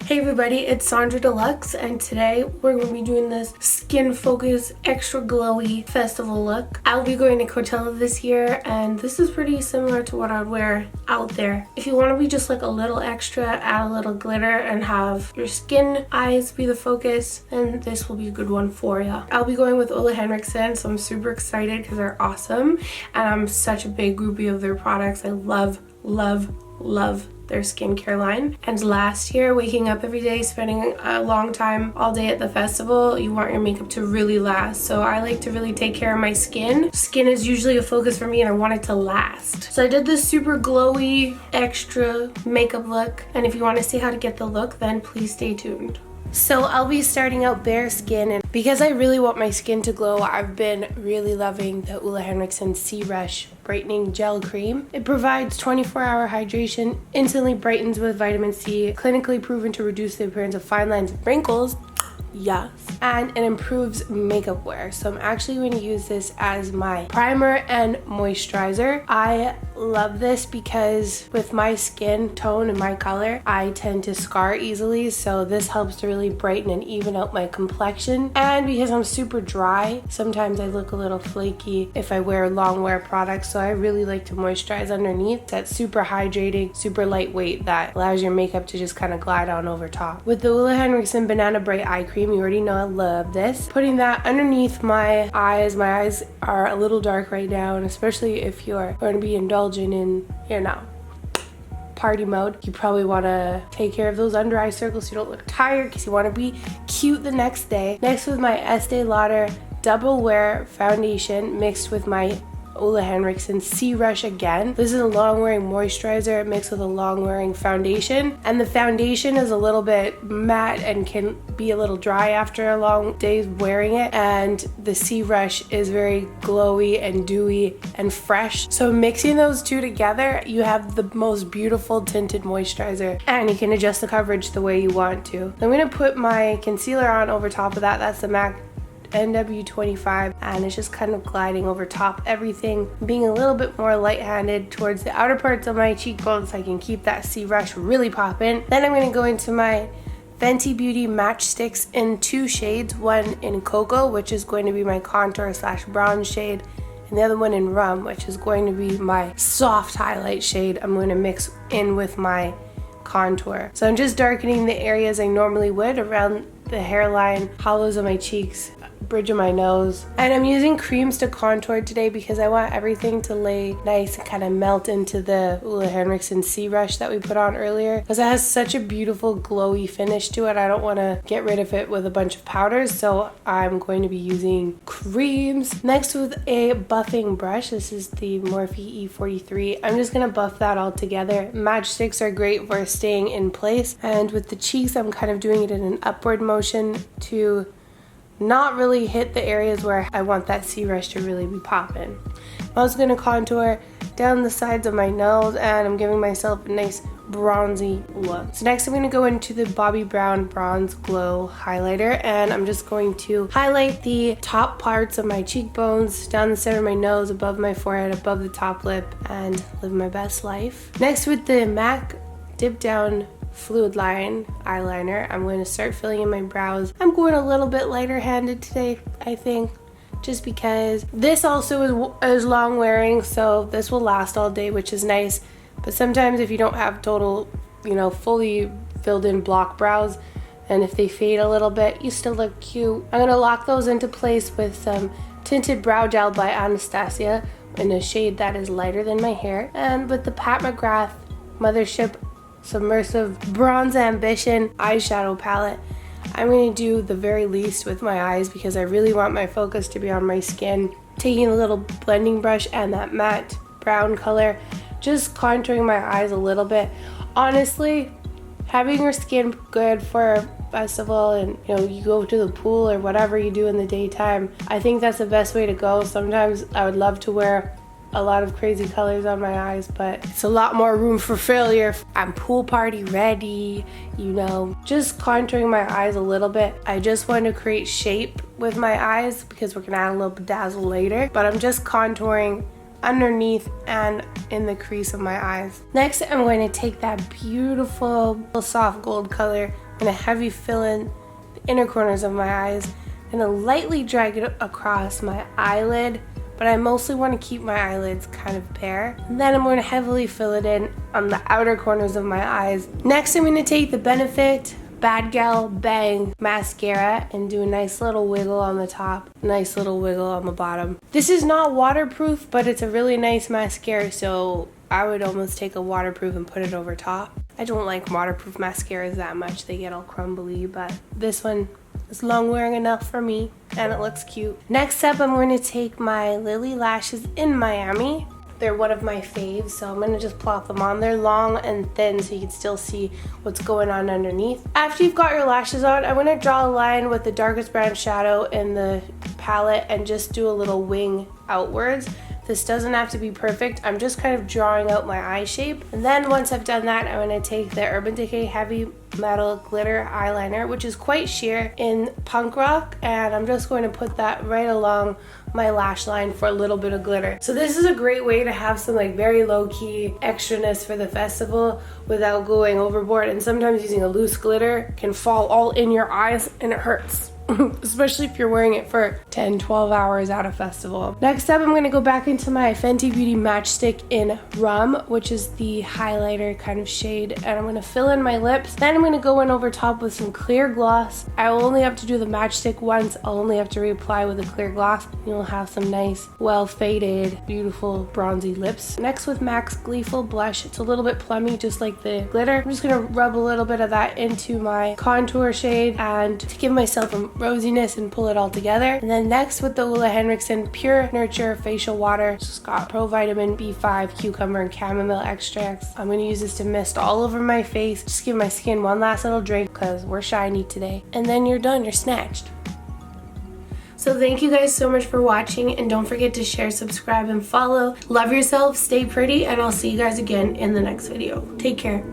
Hey everybody, it's Sondra Deluxe, and today we're going to be doing this Skin Focus Extra Glowy Festival look. I'll be going to Coachella this year, and this is pretty similar to what I'd wear out there. If you want to be just like a little extra, add a little glitter, and have your skin eyes be the focus, then this will be a good one for you. I'll be going with Henriksen, so I'm super excited because they're awesome, and I'm such a big groupie of their products. I love their skincare line. And last year, waking up every day, spending a long time all day at the festival, you want your makeup to really last. So I like to really take care of my skin. Skin is usually a focus for me, and I want it to last. So I did this super glowy extra makeup look, and if you want to see how to get the look, then please stay tuned. So I'll be starting out bare skin, and because I really want my skin to glow, I've been really loving the Henriksen C-Rush Brightening Gel Cream. It provides 24-hour hydration, instantly brightens with vitamin C, clinically proven to reduce the appearance of fine lines and wrinkles. Yes. And it improves makeup wear. So I'm actually going to use this as my primer and moisturizer. I love this because with my skin tone and my color, I tend to scar easily. So this helps to really brighten and even out my complexion. And because I'm super dry, sometimes I look a little flaky if I wear long wear products. So I really like to moisturize underneath. That's super hydrating, super lightweight, that allows your makeup to just kind of glide on over top. With the Henriksen Banana Bright Eye Cream, you already know I love this. Putting that underneath my eyes. My eyes are a little dark right now, and especially if you're going to be indulging in, you know, party mode, you probably want to take care of those under eye circles so you don't look tired, because you want to be cute the next day. Next, with my Estee Lauder Double Wear Foundation mixed with my Henriksen C-Rush again. This is a long-wearing moisturizer mixed with a long-wearing foundation, and the foundation is a little bit matte and can be a little dry after a long day's wearing it, and the C-Rush is very glowy and dewy and fresh. So mixing those two together, you have the most beautiful tinted moisturizer, and you can adjust the coverage the way you want to. I'm going to put my concealer on over top of that. That's the MAC NW25, and it's just kind of gliding over top everything, being a little bit more light-handed towards the outer parts of my cheekbones so I can keep that C-Rush really popping. Then I'm going to go into my Fenty Beauty Matchstix in two shades, one in Cocoa, which is going to be my contour / bronze shade, and the other one in Rum, which is going to be my soft highlight shade. I'm going to mix in with my contour. So I'm just darkening the areas I normally would around the hairline, hollows of my cheeks, bridge of my nose. And I'm using creams to contour today because I want everything to lay nice and kind of melt into the Henriksen C-Rush that we put on earlier, because it has such a beautiful glowy finish to it. I don't want to get rid of it with a bunch of powders, so I'm going to be using creams. Next, with a buffing brush, this is the Morphe E43. I'm just going to buff that all together. Matchsticks are great for staying in place, and with the cheeks, I'm kind of doing it in an upward motion to not really hit the areas where I want that C-Rush to really be popping. I'm also going to contour down the sides of my nose, and I'm giving myself a nice bronzy look. So next I'm going to go into the Bobbi Brown Bronze Glow highlighter, and I'm just going to highlight the top parts of my cheekbones, down the center of my nose, above my forehead, above the top lip, and live my best life. Next, with the MAC Dip Down Fluid Line eyeliner, I'm going to start filling in my brows. I'm going a little bit lighter handed today, I think, just because this also is long wearing, so this will last all day, which is nice. But sometimes if you don't have total, fully filled in block brows, and if they fade a little bit, you still look cute. I'm going to lock those into place with some tinted brow gel by Anastasia in a shade that is lighter than my hair, and with the Pat McGrath Mothership Submersive Bronze Ambition eyeshadow palette, I'm going to do the very least with my eyes because I really want my focus to be on my skin. Taking a little blending brush and that matte brown color, just contouring my eyes a little bit. Honestly, having your skin good for a festival, and you go to the pool or whatever you do in the daytime, I think that's the best way to go. Sometimes I would love to wear a lot of crazy colors on my eyes, but it's a lot more room for failure. I'm pool party ready, just contouring my eyes a little bit. I just want to create shape with my eyes because we're gonna add a little bedazzle later, but I'm just contouring underneath and in the crease of my eyes. Next, I'm going to take that beautiful soft gold color and a heavy fill in the inner corners of my eyes. I'm going to lightly drag it across my eyelid, but I mostly want to keep my eyelids kind of bare. And then I'm going to heavily fill it in on the outer corners of my eyes. Next, I'm going to take the Benefit Bad Gal Bang mascara and do a nice little wiggle on the top, nice little wiggle on the bottom. This is not waterproof, but it's a really nice mascara, so I would almost take a waterproof and put it over top. I don't like waterproof mascaras that much, they get all crumbly, but this one is long wearing enough for me and it looks cute. Next up, I'm going to take my Lily Lashes in Miami. They're one of my faves, so I'm gonna just plop them on. They're long and thin, so you can still see what's going on underneath. After you've got your lashes on, I'm gonna draw a line with the darkest brown shadow in the palette and just do a little wing outwards. This doesn't have to be perfect. I'm just kind of drawing out my eye shape. And then once I've done that, I'm gonna take the Urban Decay Heavy Metal Glitter Eyeliner, which is quite sheer in Punk Rock, and I'm just going to put that right along my lash line for a little bit of glitter. So this is a great way to have some like very low-key extraness for the festival without going overboard, and sometimes using a loose glitter can fall all in your eyes and it hurts. Especially if you're wearing it for 10-12 hours at a festival. Next up, I'm going to go back into my Fenty Beauty Matchstick in Rum, which is the highlighter kind of shade, and I'm going to fill in my lips. Then I'm going to go in over top with some clear gloss. I will only have to do the matchstick once. I'll only have to reapply with a clear gloss. You'll have some nice, well-faded, beautiful, bronzy lips. Next, with MAC's Gleeful Blush. It's a little bit plummy, just like the glitter. I'm just going to rub a little bit of that into my contour shade and to give myself a rosiness and pull it all together. And then next, with the Henriksen Pure Nurture Facial Water, it's got Pro Vitamin B5, cucumber, and chamomile extracts. I'm going to use this to mist all over my face, just give my skin one last little drink because we're shiny today. And then you're done, you're snatched. So thank you guys so much for watching, and don't forget to share, subscribe, and follow. Love yourself, stay pretty, and I'll see you guys again in the next video. Take care.